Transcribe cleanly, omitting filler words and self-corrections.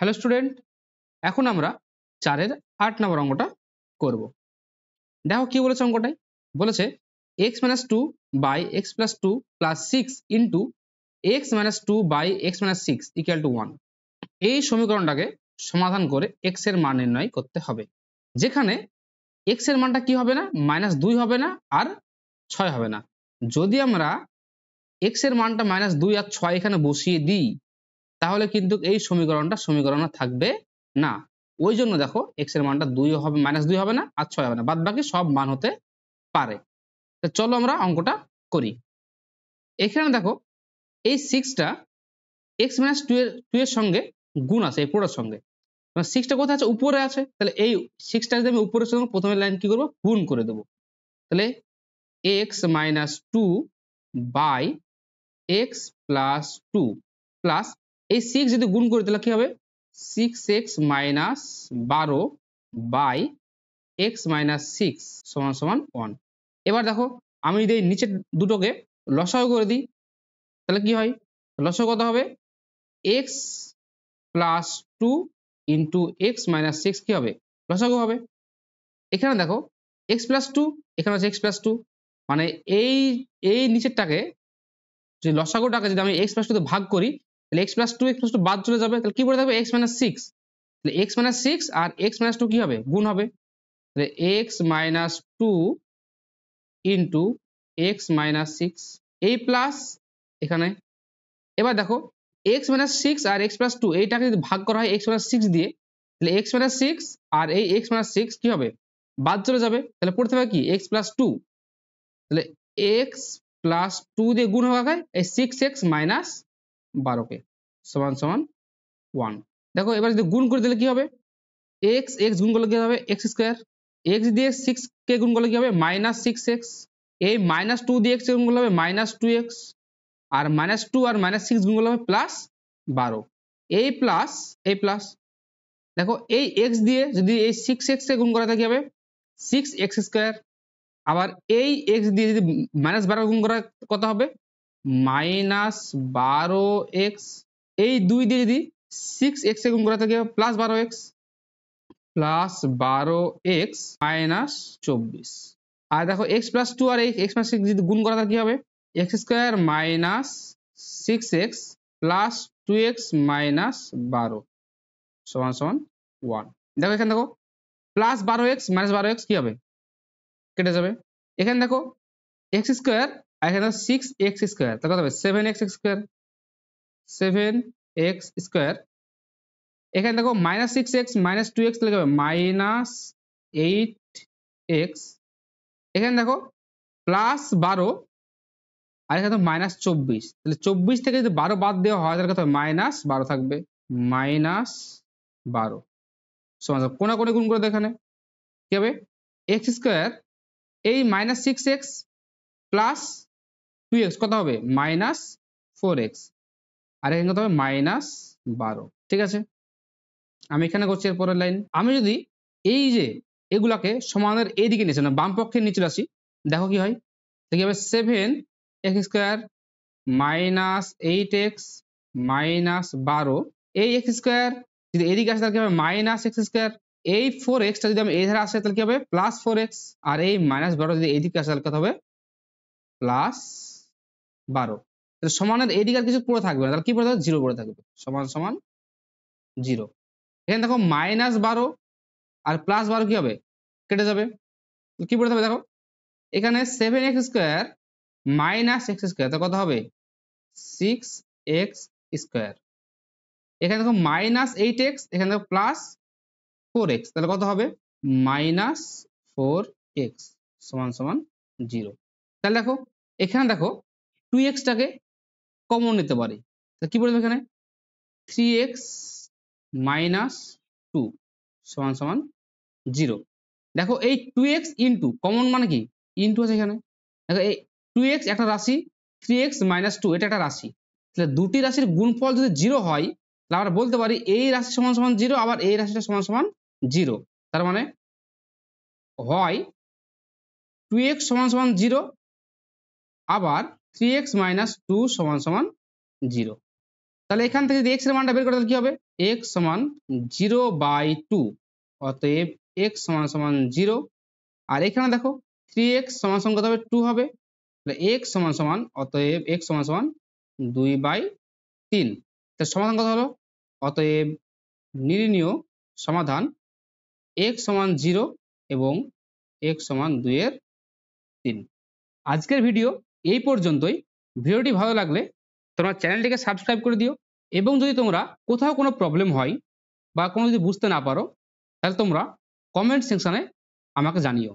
Hello student, এখন আমরা 4 এর 8 নম্বর অঙ্কটা করব। দেখো কি বলেছে অঙ্কটায়, বলেছে x - 2 by x plus 2 plus 6 into x - 2 by x - 6 equal to 1। এই সমীকরণটাকে সমাধান করে x এর মান নির্ণয় করতে হবে, যেখানে x এর মানটা কি হবে না, -2 হবে না আর 6 হবে না। যদি আমরা x এর মানটা -2 আর 6 এখানে বসিয়ে দিই, তাহলে কিন্তু এই সমীকরণ থাকবে না। ওই জন্য দেখো x এর মানটা 2 হবে, -2 হবে না আর 6 হবে না, বাদ বাকি সব মান হতে পারে। তো চলো আমরা অঙ্কটা করি। এখানে দেখো এই 6টা x - 2 এর সঙ্গে গুণ আছে, এই পুরোটার সঙ্গে। 6টা কোথায় আছে, উপরে আছে, তাহলে এই 6টা যদি আমি উপরের সঙ্গে প্রথমে লাইন কি করব, গুণ করে দেব। তাহলে x - 2 by x plus 2 plus এই 6 যদি গুণ করি তাহলে কি হবে, 6x - 12 by x - 6 সমান সমান 1। এবার দেখো আমি যদি এই নিচের দুটোকে লসাগু করে দিই, তাহলে কি হয়, লসাগু কত হবে, x plus 2 into x - 6 কি হবে, লসাগু হবে। এখানে দেখো x plus 2, এখানে আছে x plus 2, মানে এই নিচেরটাকে যে লসাগুটাকে যদি আমি x plus 2 তে ভাগ করি, তাহলে x plus 2 বাদ চলে যাবে, তাহলে কি পড়ে থাকবে, x - 6। তাহলে x - 6 আর x - 2 কি হবে, গুণ হবে। তাহলে x - 2 into x - 6 এই প্লাস এখানে। এবার দেখো x - 6 আর x plus 2 এইটাকে যদি ভাগ করা হয় x - 6 দিয়ে, তাহলে x - 6 আর এই x - 6 কি হবে, বাদ চলে যাবে, তাহলে পড়তে হবে কি, x plus 2। তাহলে x plus 2 দিয়ে গুণ হবে এই 6x minus 12 কে সমান সমান 1। দেখো এবার যদি গুণ করে দিলে কি হবে, x গুণ করলে কি হবে, x স্কয়ার, x দিয়ে 6 কে গুণ করলে কি হবে, -6x, এই -2 দিয়ে x গুণ করলে হবে -2x, আর -2 আর -6 গুণ করলে হবে +12। এই প্লাস দেখো এই x দিয়ে যদি এই 6x কে গুণ করা থাকে কি হবে, 6x স্কয়ার, আবার এই x দিয়ে যদি -12 গুণ করা কত হবে, -12x, এই 2 দিয়ে যদি 6x কে গুণ করা থাকে +12x, +12x -24। আর দেখো x plus 2 আর x plus 6 যদি গুণ করা থাকে কি হবে, x square - 6x plus 2x -12 সমান সমান 1। দেখো এখানে দেখো +12x -12x কি হবে, কেটে যাবে। এখানে দেখো x স্কয়ার আর এখানে 6x স্কয়ার, তাহলে কত হবে, 7x স্কয়ার, 7x স্কয়ার। এখানে দেখো -6x - 2x তাহলে কি হবে, -8x। এখানে দেখো +12 আর এখানে -24, তাহলে 24 থেকে যদি 12 বাদ দেওয়া হয় তাহলে কত হবে, -12 থাকবে, -12 সমান কোনাকুনি গুণ করে দেখানে কি হবে, x স্কয়ার এই -6x প্লাস 2x কত হবে, -4x, আর এখানে কত হবে, -12। ঠিক আছে, আমি এখানে করছি এর পরের লাইন। আমি যদি এই যে এগুলাকে সমানের এইদিকে নিচে না বাম পক্ষের নিচে আসি, দেখো কি হয়, কি হবে, 7x স্কয়ার -8x -12, এই x স্কয়ার যদি এদিকে আসে তাহলে কি হবে, -x স্কয়ার, এই 4x টা যদি আমি এই ধারে আসে তাহলে কি হবে, +4x, আর এই -12 যদি এইদিকে আসে তাহলে কত হবে, +12। তাহলে সমানের এইদিকে আর কিছু পড়ে থাকবে না, তাহলে কি পড়ে থাকবে, 0 পড়ে থাকবে, সমান সমান 0। এখানে দেখো -12 আর +12 কি হবে, কেটে যাবে, কি পড়ে থাকবে, দেখো এখানে 7x স্কয়ার -x স্কয়ার, তো কত হবে, 6x স্কয়ার। এখানে দেখো -8x, এখানে দেখো +4x, তাহলে কত হবে, -4x সমান সমান 0। তাহলে দেখো এখানে দেখো 2x টাকে কমন নিতে পারি, তো কি বলবো, এখানে 3x - 2 সমান সমান 0। দেখো এই 2x ইনটু কমন মানে কি, ইনটু আছে এখানে, দেখো এই 2x একটা রাশি, 3x - 2 এটা একটা রাশি, তাহলে দুটি রাশির গুণফল যদি 0 হয় তাহলে আমরা বলতে পারি এই রাশি সমান সমান 0, আবার এই রাশিটা সমান সমান 0। তার মানে হয় 2x সমান সমান 0, আবার 3x - 2 সমান সমান 0। তাহলে এখান থেকে যদি x এর মানটা বের করে তাহলে কি হবে x সমান 0/2 অতএব x সমান সমান 0 আর এখানে দেখো 3x সমান সমান কত হবে 2 হবে তাহলে x সমান সমান অতএব x সমান সমান 2/3 তাহলে সমাধান কত হলো অতএব নির্ণীয় সমাধান x সমান 0 এবং x সমান 2/3। আজকের ভিডিও এই পর্যন্তই। ভিডিওটি ভালো লাগলে তোমরা চ্যানেলটিকে সাবস্ক্রাইব করে দিও এবং যদি তোমরা কোথাও কোনো প্রবলেম হয় বা কোনো যদি বুঝতে না পারো তাহলে তোমরা কমেন্ট সেকশনে আমাকে জানিও।